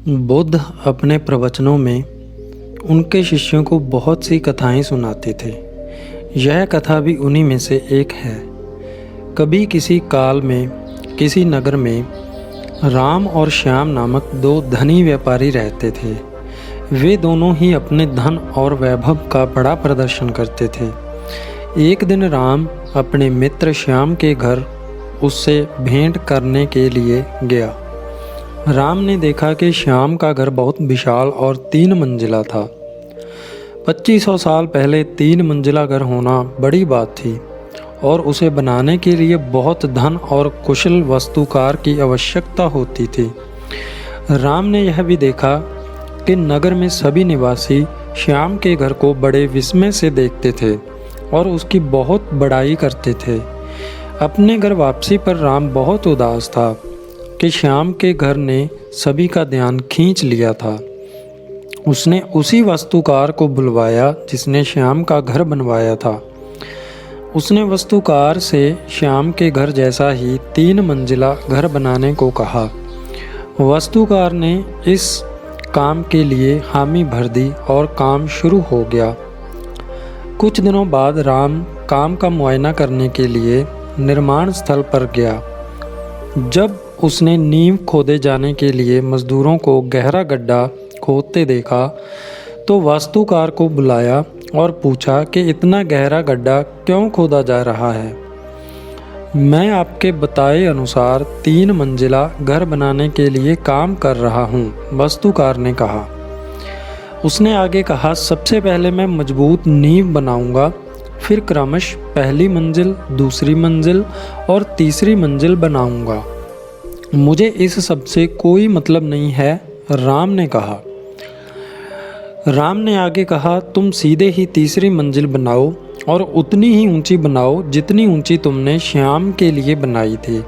बुद्ध अपने प्रवचनों में उनके शिष्यों को बहुत सी कथाएं सुनाते थे। यह कथा भी उन्हीं में से एक है। कभी किसी काल में किसी नगर में राम और श्याम नामक दो धनी व्यापारी रहते थे। वे दोनों ही अपने धन और वैभव का बड़ा प्रदर्शन करते थे। एक दिन राम अपने मित्र श्याम के घर उससे भेंट करने के लिए गया। राम ने देखा कि श्याम का घर बहुत विशाल और 3 मंजिला था। 2500 साल पहले 3 मंजिला घर होना बड़ी बात थी और उसे बनाने के लिए बहुत धन और कुशल वास्तुकार की आवश्यकता होती थी। राम ने यह भी देखा कि नगर में सभी निवासी श्याम के घर को बड़े विस्मय से देखते थे और उसकी बहुत बड़ाई करते थे। अपने घर वापसी पर राम बहुत उदास था कि श्याम के घर ने सभी का ध्यान खींच लिया था। उसने उसी वास्तुकार को बुलवाया जिसने श्याम का घर बनवाया था। उसने वास्तुकार से श्याम के घर जैसा ही 3 मंजिला घर बनाने को कहा। वास्तुकार ने इस काम के लिए हामी भर दी और काम शुरू हो गया। कुछ दिनों बाद राम काम का मुआयना करने के लिए निर्माण स्थल पर गया। जब उसने नींव खोदे जाने के लिए मजदूरों को गहरा गड्ढा खोदते देखा तो वास्तुकार को बुलाया और पूछा कि इतना गहरा गड्ढा क्यों खोदा जा रहा है। मैं आपके बताए अनुसार 3 मंजिला घर बनाने के लिए काम कर रहा हूँ, वास्तुकार ने कहा। उसने आगे कहा, सबसे पहले मैं मजबूत नींव बनाऊंगा, फिर क्रमश पहली मंजिल, दूसरी मंजिल और तीसरी मंजिल बनाऊंगा। मुझे इस सब से कोई मतलब नहीं है, राम ने कहा। राम ने आगे कहा, तुम सीधे ही तीसरी मंजिल बनाओ और उतनी ही ऊंची बनाओ जितनी ऊंची तुमने श्याम के लिए बनाई थी।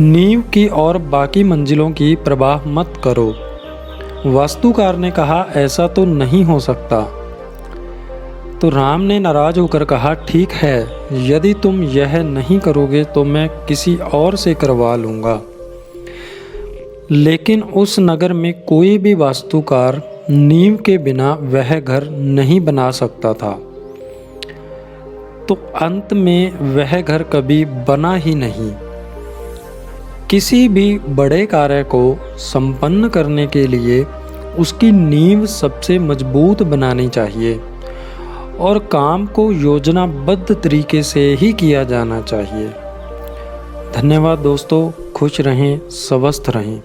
नींव की और बाकी मंजिलों की परवाह मत करो। वास्तुकार ने कहा, ऐसा तो नहीं हो सकता। तो राम ने नाराज होकर कहा, ठीक है, यदि तुम यह नहीं करोगे तो मैं किसी और से करवा लूँगा। लेकिन उस नगर में कोई भी वास्तुकार नींव के बिना वह घर नहीं बना सकता था। तो अंत में वह घर कभी बना ही नहीं। किसी भी बड़े कार्य को संपन्न करने के लिए उसकी नींव सबसे मजबूत बनानी चाहिए और काम को योजनाबद्ध तरीके से ही किया जाना चाहिए। धन्यवाद दोस्तों, खुश रहें, स्वस्थ रहें।